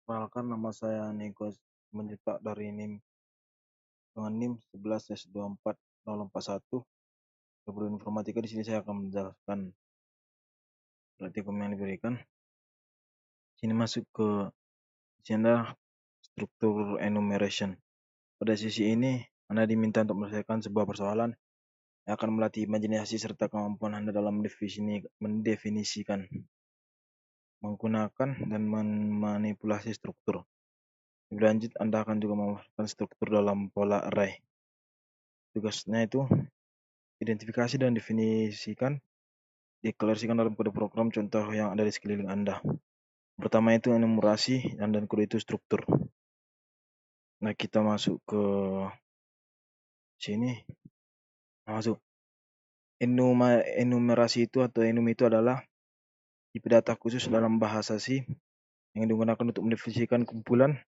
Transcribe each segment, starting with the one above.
Perkenalkan, nama saya Niko Simanjuntak dari NIM dengan NIM 11/24/041. Kemudian informatika. Di sini saya akan menjelaskan praktikum yang diberikan. Sini masuk ke adalah struktur enumeration. Pada sisi ini, Anda diminta untuk menyelesaikan sebuah persoalan yang akan melatih imajinasi serta kemampuan Anda dalam mendefinisikan, menggunakan, dan memanipulasi struktur. Lebih lanjut, Anda akan juga memasukkan struktur dalam pola array. Tugasnya itu identifikasi dan deklarasikan dalam kode program contoh yang ada di sekeliling Anda. Pertama itu enumerasi, dan kode itu struktur. Nah, kita masuk ke sini. Masuk. Enumerasi itu atau enum itu adalah tipe data khusus dalam bahasa C yang digunakan untuk mendefinisikan kumpulan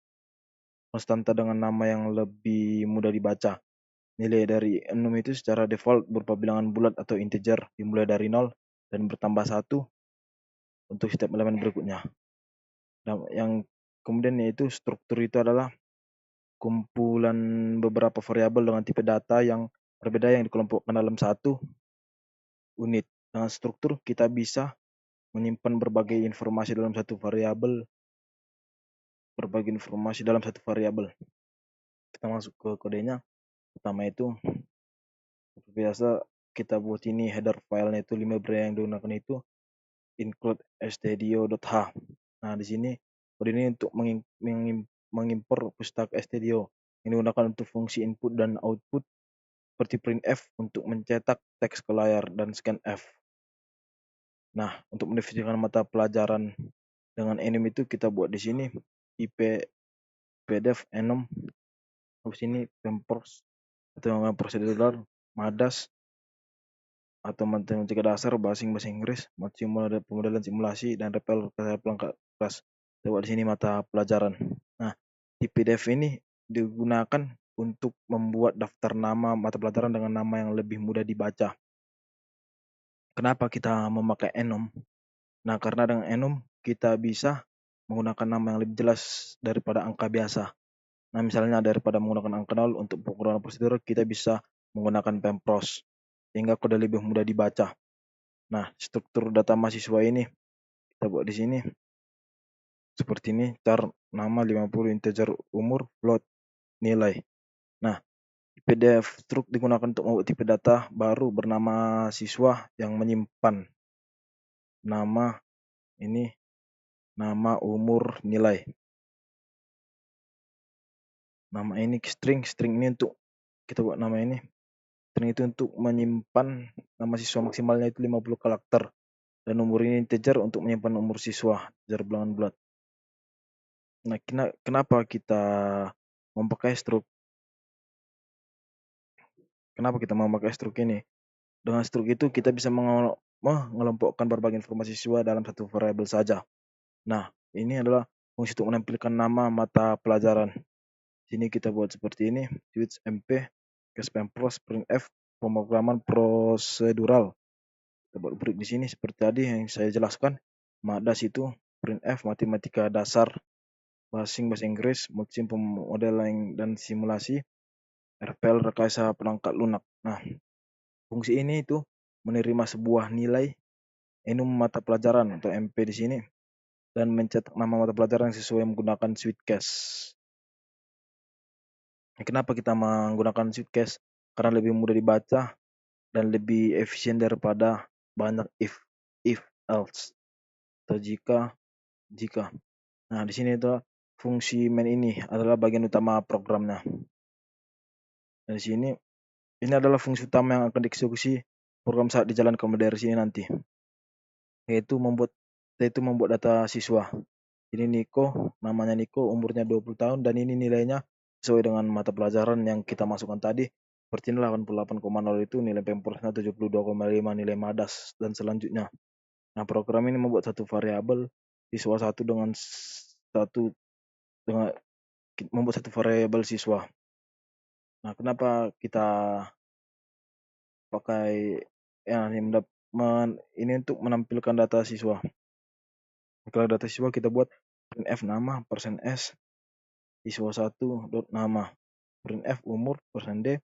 konstanta dengan nama yang lebih mudah dibaca. Nilai dari enum itu secara default berupa bilangan bulat atau integer dimulai dari 0 dan bertambah 1 untuk setiap elemen berikutnya. Nah, yang kemudian yaitu struktur itu adalah kumpulan beberapa variabel dengan tipe data yang berbeda yang dikelompokkan dalam satu unit. Dengan struktur kita bisa menyimpan berbagai informasi dalam satu variabel. Kita masuk ke kodenya. Pertama itu seperti biasa kita buat ini header filenya itu library yang digunakan itu include stdio.h. Nah, di sini kode ini untuk mengimpor pustaka stdio yang digunakan untuk fungsi input dan output seperti printf untuk mencetak teks ke layar dan scanf. Nah, untuk mendefinisikan mata pelajaran dengan enum itu kita buat di sini IP PDF enum. Di sini pempros atau prosedural, madas atau matematika dasar, bahasa Inggris, pemodelan simulasi, dan repel pelengkap kelas. Kita buat di sini mata pelajaran. Nah, di PDF ini digunakan untuk membuat daftar nama mata pelajaran dengan nama yang lebih mudah dibaca. Kenapa kita memakai enum? Nah, karena dengan enum kita bisa menggunakan nama yang lebih jelas daripada angka biasa. Nah, misalnya daripada menggunakan angka 0 untuk penggunaan prosedur, kita bisa menggunakan pempros sehingga kode lebih mudah dibaca. Nah, struktur data mahasiswa ini kita buat di sini seperti ini: char nama 50, integer umur, float nilai. Nah, PDF struct digunakan untuk membuat tipe data baru bernama siswa yang menyimpan nama ini, nama, umur, nilai. Nama ini string ini untuk kita buat nama ini. String itu untuk menyimpan nama siswa maksimalnya itu 50 karakter. Dan umur ini integer untuk menyimpan umur siswa, integer bilangan bulat. Nah, kenapa kita memakai struk? Kenapa kita memakai struk ini? Dengan struk itu kita bisa mengelompokkan berbagai informasi siswa dalam satu variabel saja. Nah, ini adalah fungsi untuk menampilkan nama mata pelajaran. Sini kita buat seperti ini: switch mp, pempros, printf, pemrograman prosedural. Kita buat break di sini seperti tadi yang saya jelaskan. Madas itu printf, matematika dasar, bahasa Inggris, multisim pemodelan dan simulasi, RPL rekayasa perangkat lunak. Nah, fungsi ini itu menerima sebuah nilai enum mata pelajaran atau MP di sini dan mencetak nama mata pelajaran sesuai menggunakan switch case. Kenapa kita menggunakan switch case? Karena lebih mudah dibaca dan lebih efisien daripada banyak if, else, atau jika. Nah, di sini itu fungsi main ini adalah bagian utama programnya. Dan di sini ini adalah fungsi utama yang akan dieksekusi program saat dijalankan dari sini nanti, yaitu membuat data siswa. Ini Niko, namanya Niko, umurnya 20 tahun, dan ini nilainya sesuai dengan mata pelajaran yang kita masukkan tadi. Seperti ini 88,0 itu nilai pemprosnya, 72,5 nilai madas, dan selanjutnya. Nah, program ini membuat satu variabel siswa membuat satu variabel siswa. Nah, kenapa kita pakai ini untuk menampilkan data siswa. Kalau data siswa kita buat printf nama, persen S, siswa 1, nama, printf umur, persen D,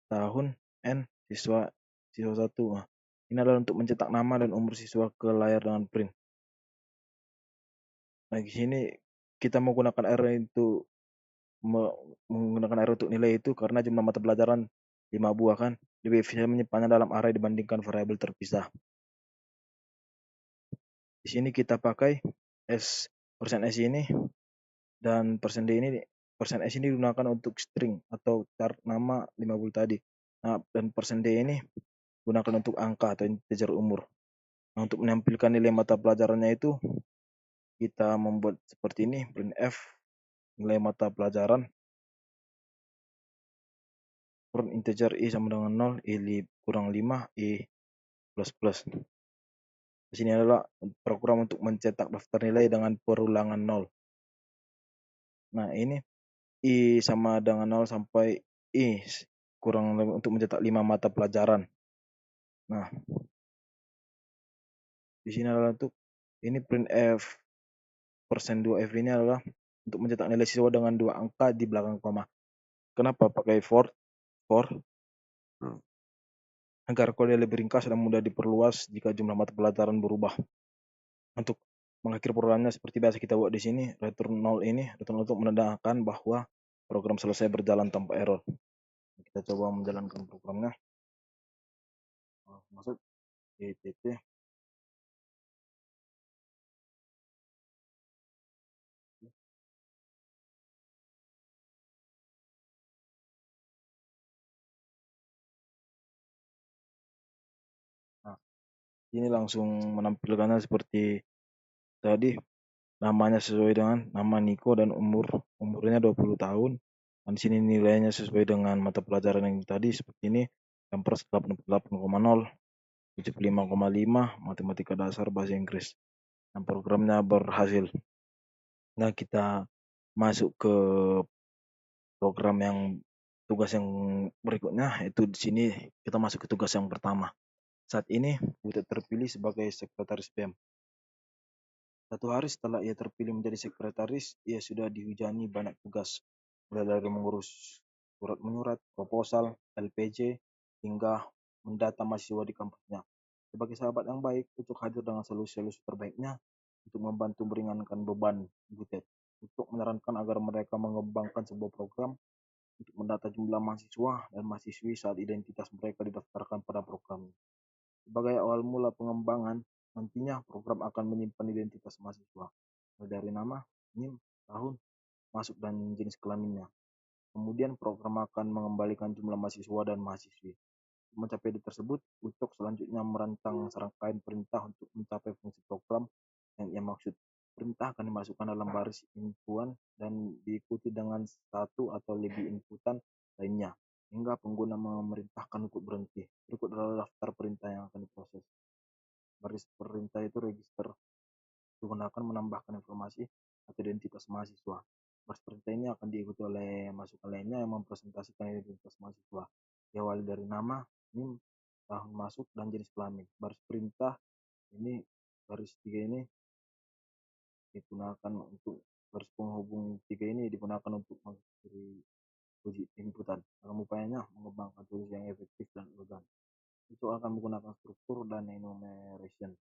tahun, N, siswa 1. Nah, ini adalah untuk mencetak nama dan umur siswa ke layar dengan print. Nah, di sini kita menggunakan array untuk menggunakan array untuk nilai itu karena jumlah mata pelajaran 5 buah kan, lebih efisien menyimpannya dalam array dibandingkan variabel terpisah. Di sini kita pakai persen S ini dan persen D ini. Persen S ini digunakan untuk string atau char nama 5 buah tadi. Nah, dan persen D ini gunakan untuk angka atau integer umur. Nah, untuk menampilkan nilai mata pelajarannya itu kita membuat seperti ini, printf nilai mata pelajaran print integer i sama dengan 0, i kurang 5, i plus plus. Di sini adalah program untuk mencetak daftar nilai dengan perulangan 0. Nah, ini i sama dengan 0 sampai i kurang lebih untuk mencetak 5 mata pelajaran. Nah, di sini adalah untuk ini printf persen 2f ini adalah untuk mencetak nilai siswa dengan 2 angka di belakang koma. Kenapa pakai for? Agar kode lebih ringkas dan mudah diperluas jika jumlah mata pelajaran berubah. Untuk mengakhiri programnya seperti biasa kita buat di sini, return 0 ini return untuk menandakan bahwa program selesai berjalan tanpa error. Kita coba menjalankan programnya. Masuk GTT. Nah, ini langsung menampilkannya seperti tadi. Namanya sesuai dengan nama Niko dan umurnya 20 tahun. Dan di sini nilainya sesuai dengan mata pelajaran yang tadi seperti ini. Kampers 88,0, 75,5 matematika dasar bahasa Inggris. Dan programnya berhasil. Nah, kita masuk ke program yang tugas yang berikutnya, itu di sini kita masuk ke tugas yang pertama. Saat ini Butet terpilih sebagai sekretaris BEM. 1 hari setelah ia terpilih menjadi sekretaris, ia sudah dihujani banyak tugas, mulai dari mengurus surat menyurat, proposal, LPJ, hingga mendata mahasiswa di kampusnya. Sebagai sahabat yang baik, untuk hadir dengan solusi-solusi terbaiknya untuk membantu meringankan beban Butet, untuk menyarankan agar mereka mengembangkan sebuah program untuk mendata jumlah mahasiswa dan mahasiswi saat identitas mereka didaftarkan pada program. Sebagai awal mula pengembangan, nantinya program akan menyimpan identitas mahasiswa, mulai dari nama, NIM, tahun, masuk dan jenis kelaminnya. Kemudian program akan mengembalikan jumlah mahasiswa dan mahasiswi. Mencapai tersebut, untuk selanjutnya merancang serangkaian perintah untuk mencapai fungsi program yang ia maksud. Perintah akan dimasukkan dalam baris inputan dan diikuti dengan satu atau lebih inputan lainnya, hingga pengguna memerintahkan untuk berhenti. Berikut adalah daftar perintah yang akan diproses. Baris perintah itu register digunakan menambahkan informasi atau identitas mahasiswa. Baris perintah ini akan diikuti oleh masukan lainnya yang mempresentasikan identitas mahasiswa. Diawali dari nama, NIM, tahun masuk, dan jenis kelamin. Baris perintah ini, baris 3 ini digunakan untuk baris penghubung 3 ini digunakan untuk mengakhiri uji inputan. Dalam upayanya mengembangkan tulis yang efektif dan elegan. Itu akan menggunakan struktur dan enumeration.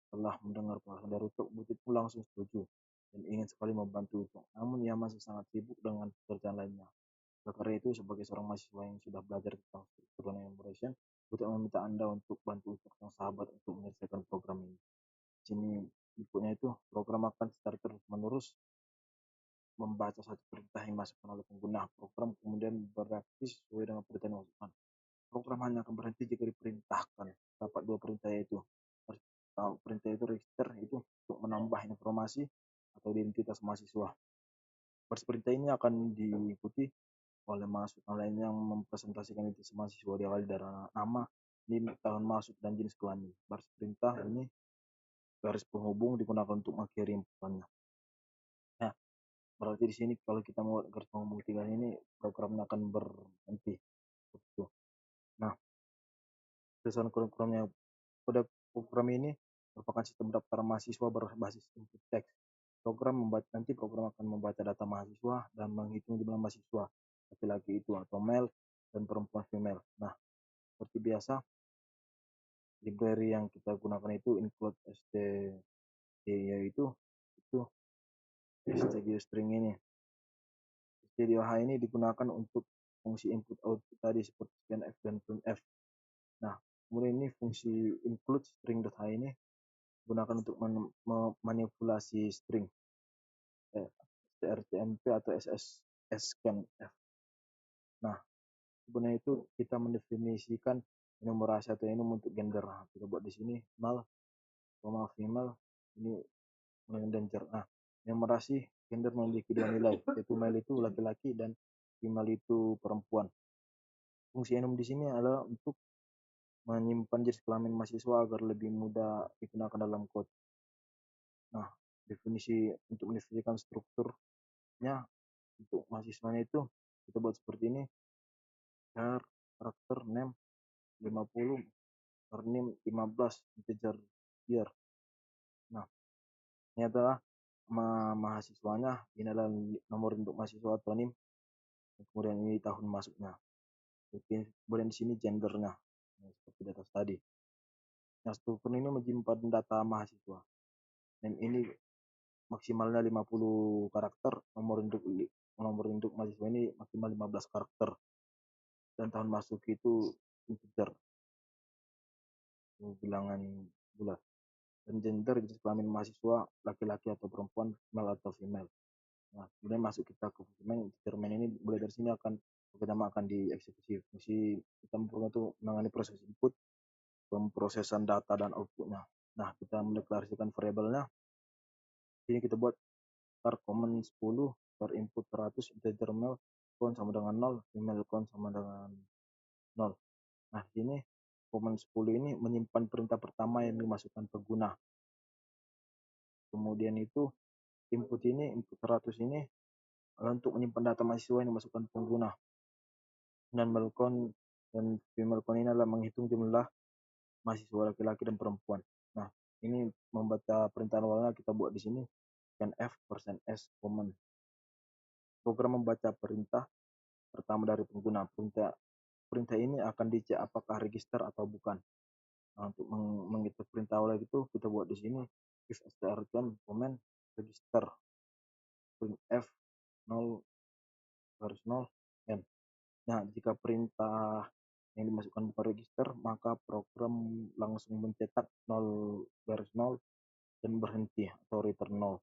Setelah mendengar penjelasan dari Ucok, Butit pun langsung setuju dan ingin sekali membantu Ucok. Namun ia masih sangat sibuk dengan pekerjaan lainnya. Oleh karena itu, sebagai seorang mahasiswa yang sudah belajar tentang struktur dan enumeration, Butit meminta Anda untuk bantu Ucok yang sahabat untuk menyelesaikan program ini. Di sini berikutnya itu, program akan secara terus-menerus membaca satu perintah yang dimasukkan oleh pengguna program, kemudian bereaksi sesuai dengan perintah yang dimasukkan. Program hanya akan berhenti jika diperintahkan. Dapat 2 perintah yaitu perintah itu register itu untuk menambah informasi atau identitas mahasiswa. Baris perintah ini akan diikuti oleh masukan lain yang mempresentasikan identitas mahasiswa diawali dari nama, NIM, tahun masuk, dan jenis kelamin. Baris perintah ini garis penghubung digunakan untuk mengakhiri inputannya. Nah, berarti di sini kalau kita mau garis penghubung 3 ini programnya akan berhenti. Nah, tulisan kurikulumnya pada program ini merupakan sistem daftar mahasiswa berbasis input teks. nanti program akan membaca data mahasiswa dan menghitung jumlah mahasiswa laki-laki itu atau male dan perempuan female. Nah, seperti biasa library yang kita gunakan itu include std, yaitu itu stdio_string ini. Stdio_h ini digunakan untuk fungsi input output tadi seperti scanf dan printf. Nah, kemudian ini fungsi include string.h ini digunakan untuk memanipulasi string strcmp atau scanf. Nah, sebenarnya itu kita mendefinisikan enumerasi atau enum untuk gender. Nah, kita buat di sini male, female, ini gender. Nah, enumerasi gender memiliki dua nilai, yaitu male itu laki-laki dan female itu perempuan. Fungsi enum di sini adalah untuk menyimpan jenis kelamin mahasiswa agar lebih mudah digunakan dalam kode. Nah, definisi untuk mendefinisikan strukturnya untuk mahasiswanya itu kita buat seperti ini. Char karakter name 50, name 15, integer year. Nah, ini adalah mahasiswanya, ini adalah nomor untuk mahasiswa atau NIM, kemudian ini tahun masuknya. Kemudian di sini gendernya, seperti di atas tadi. Nah, struktur ini menyimpan data mahasiswa. Dan ini maksimalnya 50 karakter, nomor induk mahasiswa ini maksimal 15 karakter. Dan tahun masuk itu integer, bilangan bulat. Dan gender jenis kelamin mahasiswa laki-laki atau perempuan, male atau female. Nah, kemudian masuk kita ke fungsi main. Integer main ini mulai dari sini pertama akan dieksekusi. Fungsi kita memperoleh itu menangani proses input, pemrosesan data dan outputnya. Nah, kita mendeklarasikan variabelnya. Ini kita buat start common 10, start input 100, integer male count sama dengan 0, female count sama dengan 0. Nah, ini common 10 ini menyimpan perintah pertama yang dimasukkan pengguna. Kemudian itu input 100 ini untuk menyimpan data mahasiswa yang dimasukkan pengguna. Dan male count dan female count ini adalah menghitung jumlah mahasiswa laki-laki dan perempuan. Nah, ini membaca perintah awalnya kita buat di sini scanf %s common. Program membaca perintah pertama dari pengguna. Perintah ini akan dicek apakah register atau bukan. Nah, untuk menghitung perintah awal itu kita buat di sini if strcm comment register printf 0 garis 0 n. Nah, jika perintah yang dimasukkan bukan register, maka program langsung mencetak 0 garis 0 dan berhenti atau return 0.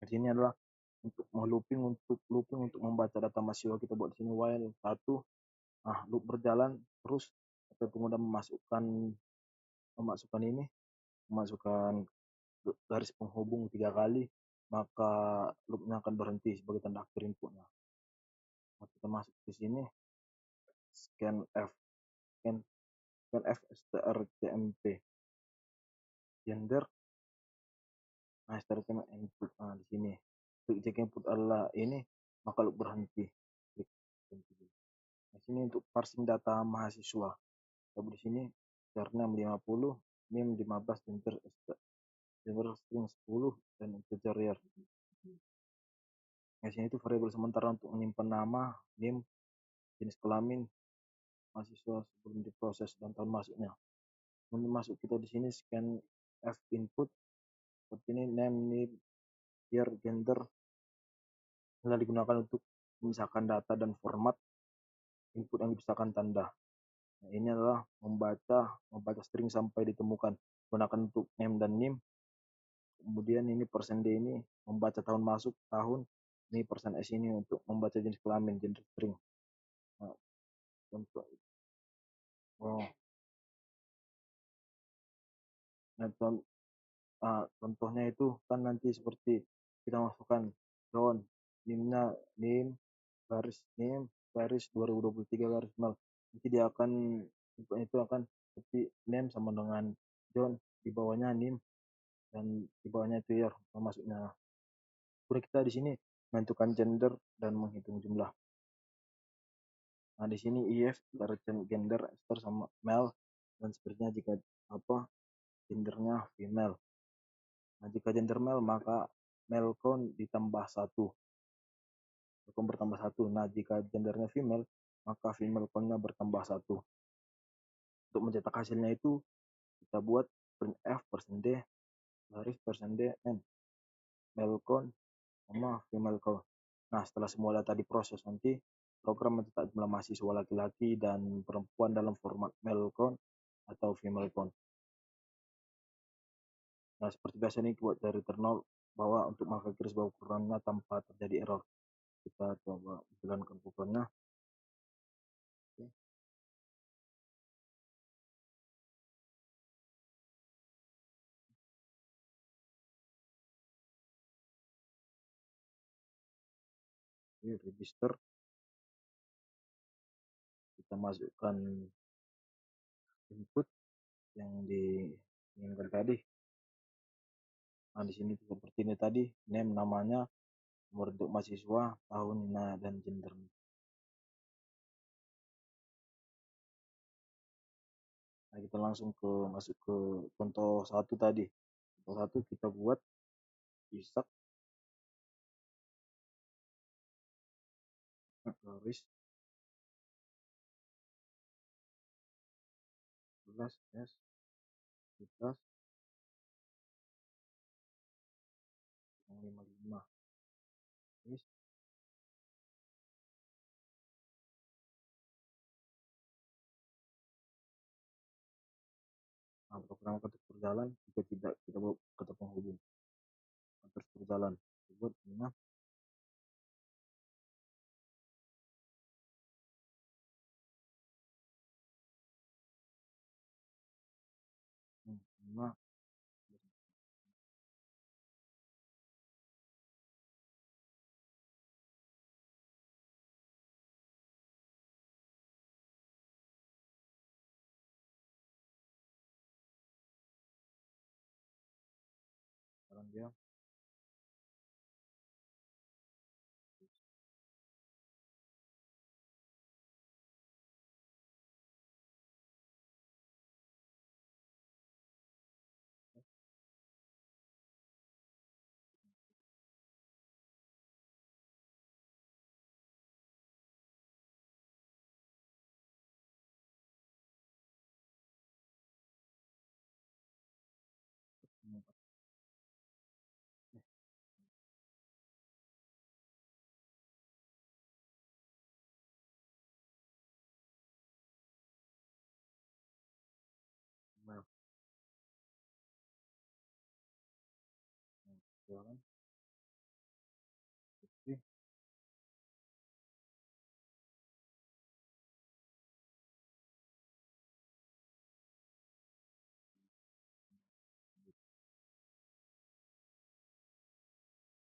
Di sini adalah untuk looping untuk membaca data mahasiswa. Kita buat di sini while 1. Nah, loop berjalan terus sampai pengguna memasukkan garis penghubung 3 kali, maka loopnya akan berhenti sebagai tanda akhir inputnya. Nah, kita masuk di sini scanf strcmp gender. Nah, strcmp input. Nah, di sini klik cek input adalah ini, maka loop berhenti. Nah, sini untuk parsing data mahasiswa. Kita di sini charnya 50, name 15, integer string 10 dan integer year. Nah, sini itu variabel sementara untuk menyimpan nama, name, jenis kelamin mahasiswa sebelum diproses dan tahun masuknya. Kemudian masuk kita di sini scan f input seperti ini, name, year, gender. Ini digunakan untuk memisahkan data dan format input yang dipisahkan tanda. Nah, ini adalah membaca string sampai ditemukan gunakan untuk name dan nim. Kemudian ini %d ini membaca tahun masuk, tahun. Ini %s ini untuk membaca jenis kelamin, gender string. Nah, contohnya itu kan nanti seperti kita masukkan John, nimnya nim garis nim garis 2023 garis nol. Nanti dia akan itu akan seperti name sama dengan John, di bawahnya nim dan di bawahnya itu year masuknya. Kemudian kita di sini menentukan gender dan menghitung jumlah. Nah, di sini if gender sama male dan sepertinya jika gendernya female. Nah, jika gender male maka male count ditambah 1. Male count bertambah 1. Nah, jika gendernya female, maka female count-nya bertambah 1. Untuk mencetak hasilnya itu, kita buat printf %d garis %d n male count sama female count. Nah, setelah semua data diproses, nanti program mencetak jumlah mahasiswa laki-laki dan perempuan dalam format male count atau female count. Nah, seperti biasa ini buat dari terminal bahwa untuk memakai garis bawah ukurannya tanpa terjadi error. Kita coba jalankan programnya. Oke. Ini register, kita masukkan input yang diinginkan tadi. Nah, di sini seperti ini tadi, name namanya, nomor untuk mahasiswa, tahun, nah, dan gender. Nah, kita langsung masuk ke contoh 1 tadi. Contoh 1 kita buat Isak garis 11 S 11 yang 55 garis. Nah, program akan terus berjalan jika tidak kita bawa kata penghubung. Akan terus berjalan. Buat ini lima sekarang dia email jalan oke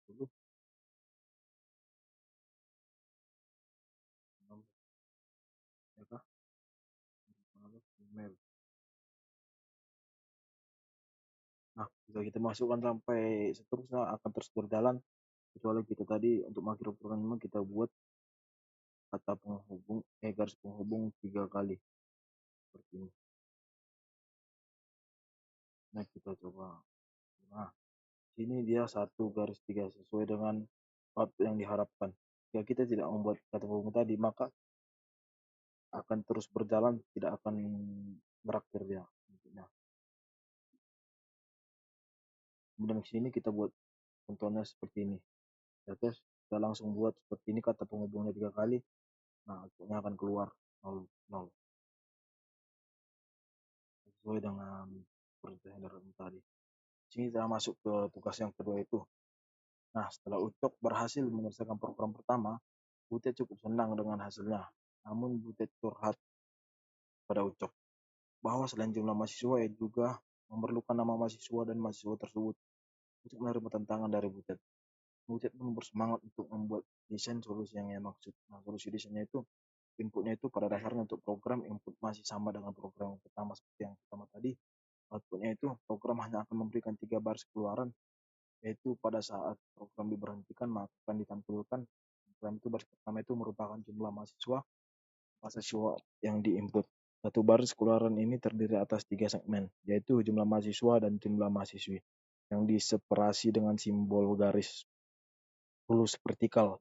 dulu nomor ya kah lalu email. Nah, jika kita masukkan sampai seterusnya akan terus berjalan kecuali kita tadi untuk makroprogram kita buat kata penghubung garis penghubung 3 kali seperti ini. Nah, kita coba. Nah, sini dia 1 garis 3 sesuai dengan waktu yang diharapkan. Jika kita tidak membuat kata penghubung tadi, maka akan terus berjalan, tidak akan berakhir dia. Nah, kemudian di sini kita buat contohnya seperti ini. Ya, terus kita langsung buat seperti ini kata penghubungnya 3 kali. Nah, outputnya akan keluar 0, 0. Sesuai dengan perintah yang tadi. Sini kita masuk ke tugas yang kedua itu. Nah, setelah Ucok berhasil menyelesaikan program pertama, Butet cukup senang dengan hasilnya. Namun Butet curhat pada Ucok bahwa selain jumlah mahasiswa, ia juga memerlukan nama mahasiswa dan mahasiswa tersebut untuk menerima tantangan dari Butet. Butet pun bersemangat untuk membuat desain solusi yang ia maksud. Nah, solusi desainnya itu inputnya itu pada dasarnya untuk program input masih sama dengan program yang pertama seperti yang pertama tadi. Outputnya itu program hanya akan memberikan 3 baris keluaran, yaitu pada saat program diberhentikan maka akan ditampilkan program itu baris pertama itu merupakan jumlah mahasiswa yang diinput. 1 baris keluaran ini terdiri atas 3 segmen, yaitu jumlah mahasiswa dan jumlah mahasiswi. yang diseparasi dengan simbol garis lurus vertikal.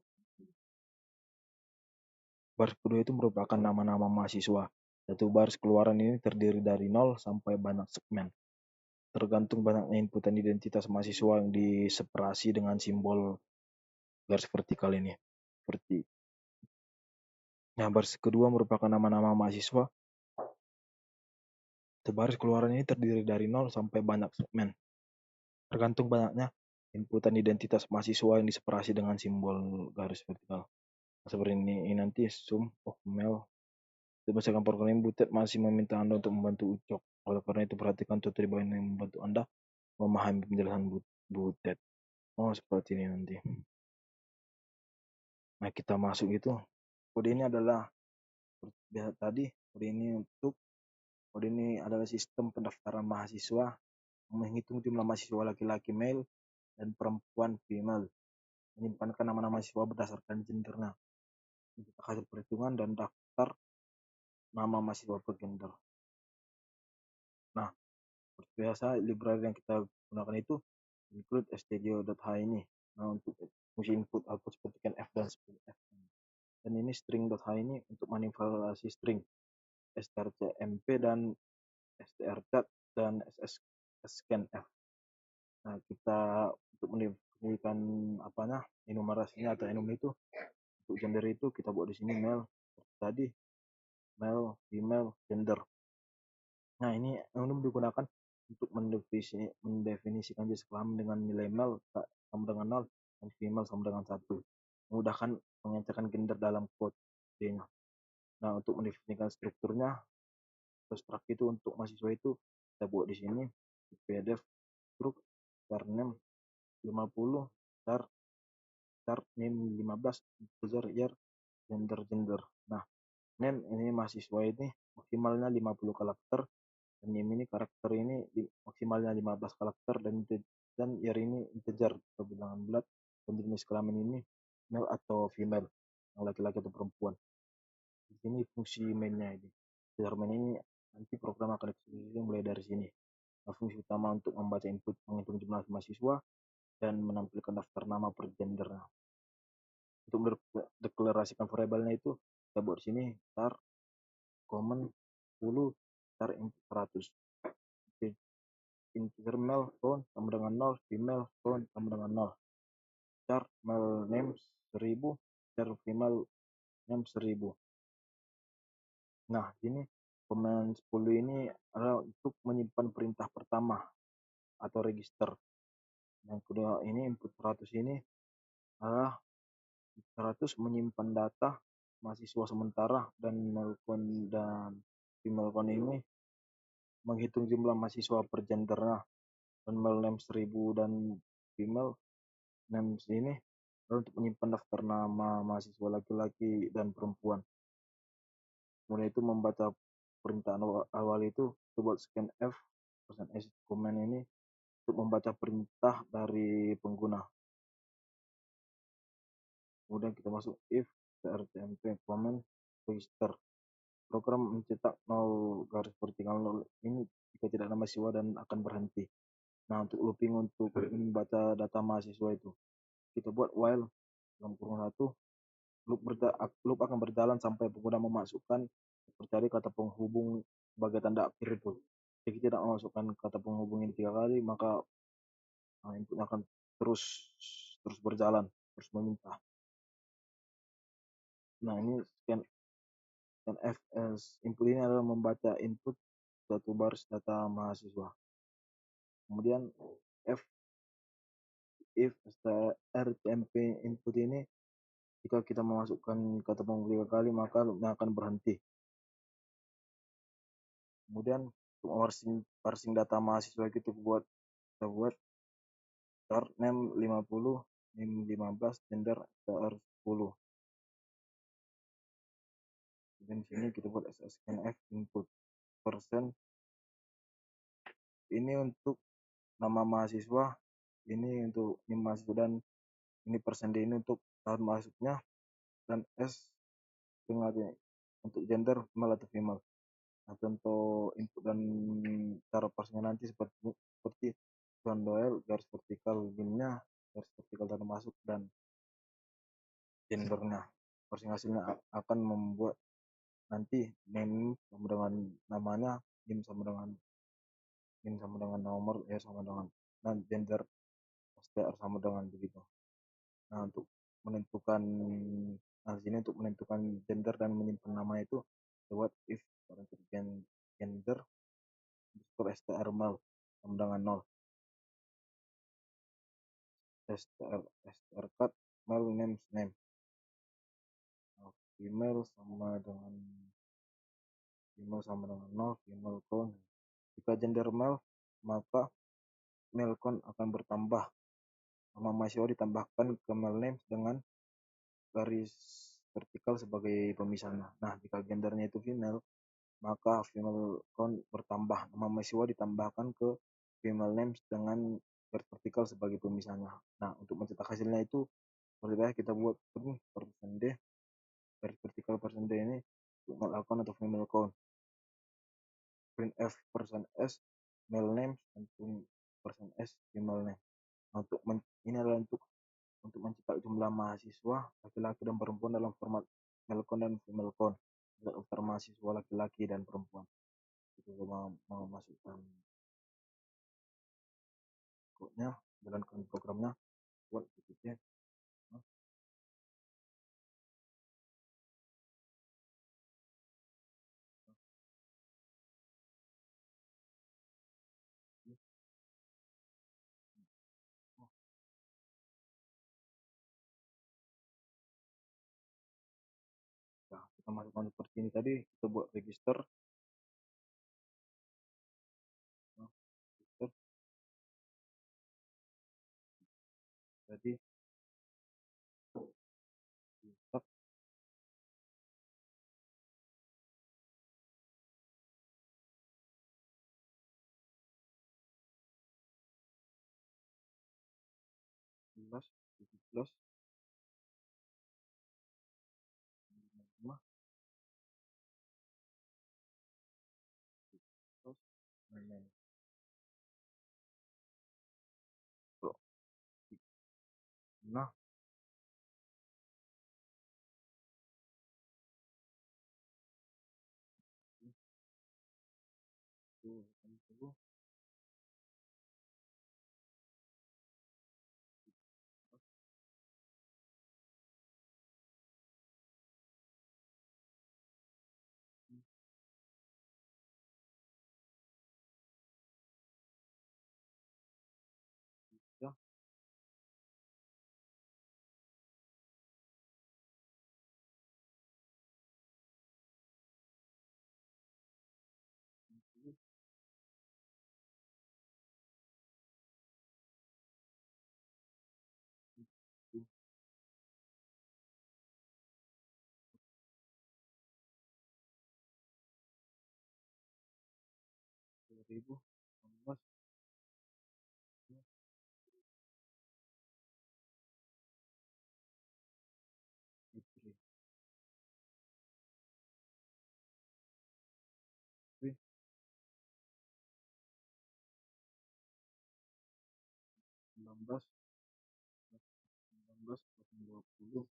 Baris kedua itu merupakan nama-nama mahasiswa. Satu baris keluaran ini terdiri dari 0 sampai banyak segmen. Tergantung banyaknya input dan identitas mahasiswa yang diseparasi dengan simbol garis vertikal ini. Nah, baris kedua merupakan nama-nama mahasiswa. Baris keluaran ini terdiri dari 0 sampai banyak segmen. Tergantung banyaknya input dan identitas mahasiswa yang diseparasi dengan simbol garis vertikal. Seperti ini nanti sum of mail. Berdasarkan program ini, Butet masih meminta Anda untuk membantu Ucok. Oleh karena itu, perhatikan tutorial bahan yang membantu Anda memahami penjelasan Butet. Oh, seperti ini nanti. Nah, kita masuk itu. Kode ini adalah biasa tadi. Kode ini adalah sistem pendaftaran mahasiswa menghitung jumlah mahasiswa laki-laki male dan perempuan female. Menyimpankan nama-nama mahasiswa berdasarkan gendernya. Mencetak hasil perhitungan dan daftar nama mahasiswa per gender. Nah, seperti biasa, library yang kita gunakan itu include stdio.h ini. Nah, untuk fungsi input output seperti scanf dan scanf. Dan ini string.h ini untuk manipulasi string strcmp dan strcat dan scanf. Nah, kita untuk mendefinisikan enumerasinya atau enum itu untuk gender itu kita buat di sini male tadi, male, female, gender. Nah, ini enum digunakan untuk mendefinisikan jenis kelamin dengan nilai male sama dengan 0 dan female sama dengan 1. Memudahkan pengecekan gender dalam kode-nya. Nah, untuk mendefinisikan strukturnya, struct itu untuk mahasiswa itu kita buat di sini pdf struct char name 50 char name 15 integer year gender. Nah, name ini mahasiswa ini maksimalnya 50 karakter dan name ini karakter ini maksimalnya 15 karakter dan year ini integer atau bilangan bulat dan jenis kelamin ini male atau female, yang laki-laki atau perempuan. Di sini fungsi mainnya ini. Fitur main ini nanti program akan dieksekusi mulai dari sini. Nah, fungsi utama untuk membaca input, menghitung jumlah mahasiswa, dan menampilkan daftar nama per gendernya. Untuk mendeklarasikan variabelnya itu kita buat di sini char common 10 char input 100. Integer male phone sama dengan 0, female phone sama dengan 0. Char male name 1000, char female name 1000. Nah, ini command 10 ini adalah untuk menyimpan perintah pertama atau register. Yang kedua ini input 100 ini adalah 100 menyimpan data mahasiswa sementara dan female count ini menghitung jumlah mahasiswa per gendernya. Dan male name 1000 dan female names ini untuk menyimpan daftar nama mahasiswa laki-laki dan perempuan. Kemudian itu membaca perintah awal itu buat scanf %s command ini untuk membaca perintah dari pengguna. Kemudian kita masuk if strcmp command register. Program mencetak 0 garis vertikal 0 ini jika tidak ada mahasiswa dan akan berhenti. Nah, untuk looping untuk membaca data mahasiswa itu kita buat while dalam kurung 1 loop akan berjalan sampai pengguna memasukkan seperti kata penghubung sebagai tanda akhir itu. Jika tidak memasukkan kata penghubung ini 3 kali, maka inputnya akan terus berjalan, terus meminta. Nah, ini scanf input ini adalah membaca input satu baris data mahasiswa. Kemudian if strcmp input ini jika kita memasukkan kata penghubung 3 kali, maka loopnya akan berhenti. Kemudian untuk parsing data mahasiswa kita buat char name 50, name 15, gender char 10. Dan sini kita buat scanf input persen. Ini untuk nama mahasiswa, ini untuk NIM mahasiswa, dan ini persen D ini untuk tahun masuknya, dan S dengan untuk gender male atau female. Nah, contoh input dan cara parsingnya nanti seperti Doel garis vertikal binnya garis vertikal dan masuk dan gendernya. Parsing hasilnya akan membuat nanti name sama dengan namanya, nim sama dengan nomor, sama dengan dan gender str sama dengan begitu. Nah, untuk menentukan sini untuk menentukan gender dan menyimpan nama itu buat if gender str male sama dengan 0, str cut male name, nah, female sama dengan 0, female count. Jika gender male, maka male count akan bertambah. Nama mahasiswa ditambahkan ke male name dengan garis vertikal sebagai pemisahnya. Nah, jika gendernya itu female, maka female count bertambah. Nama mahasiswa ditambahkan ke female names dengan garis vertikal sebagai pemisahnya. Nah, untuk mencetak hasilnya itu lebih kita buat persen D, garis vertikal persen D ini untuk male account atau female count. Printf persen S male names dan persen S female name. Nah, ini adalah untuk mencetak jumlah mahasiswa laki-laki dan perempuan dalam format male count dan female count. Daftar mahasiswa laki-laki dan perempuan. Itu mau masukkan kodenya, jalankan programnya, buat titiknya. Nah, kita masukkan seperti ini tadi, kita buat register. Nah, register. Jadi, start, 11, 17, 5, 17, 6, nah, itu, 3, itu, 2016, Fitri, 19, 19, 20,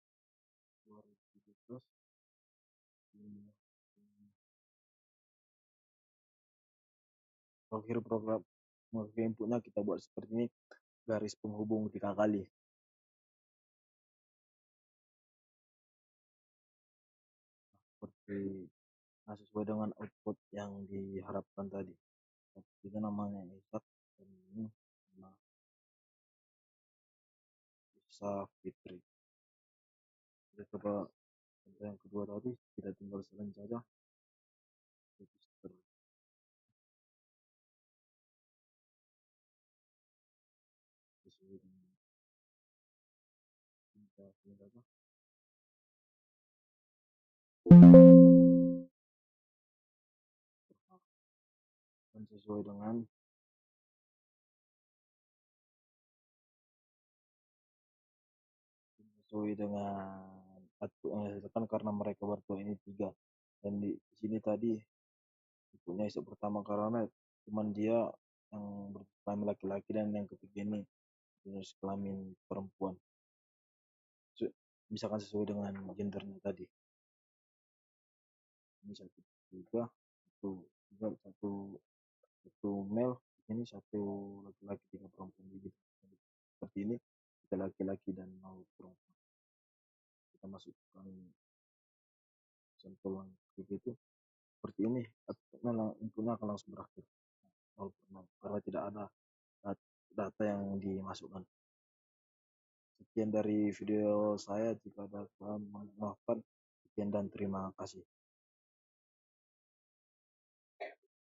2017, akhir program inputnya kita buat seperti ini, garis penghubung 3 kali. Seperti sesuai dengan output yang diharapkan tadi. Kita namanya Ishak dan ini nama Isa Fitri. Kita coba yang kedua tadi, kita tinggal selain saja register sesuai dengan kita saja dan sesuai dengan output yang dihasilkan karena mereka berdua ini 3 dan di sini tadi inputnya Isa pertama karena cuman dia yang berkelamin laki-laki, dan yang ketiga ini jenis kelamin perempuan. Misalkan sesuai dengan gendernya tadi. Ini satu juga, satu male, ini satu laki-laki, tiga perempuan begitu. Seperti ini, kita laki-laki dan mau perempuan. Kita masukkan sampel yang begitu seperti ini, inputnya akan langsung berakhir 0 karena tidak ada data yang dimasukkan. Sekian dari video saya, jika ada kesalahan mohon maafkan. Sekian dan terima kasih.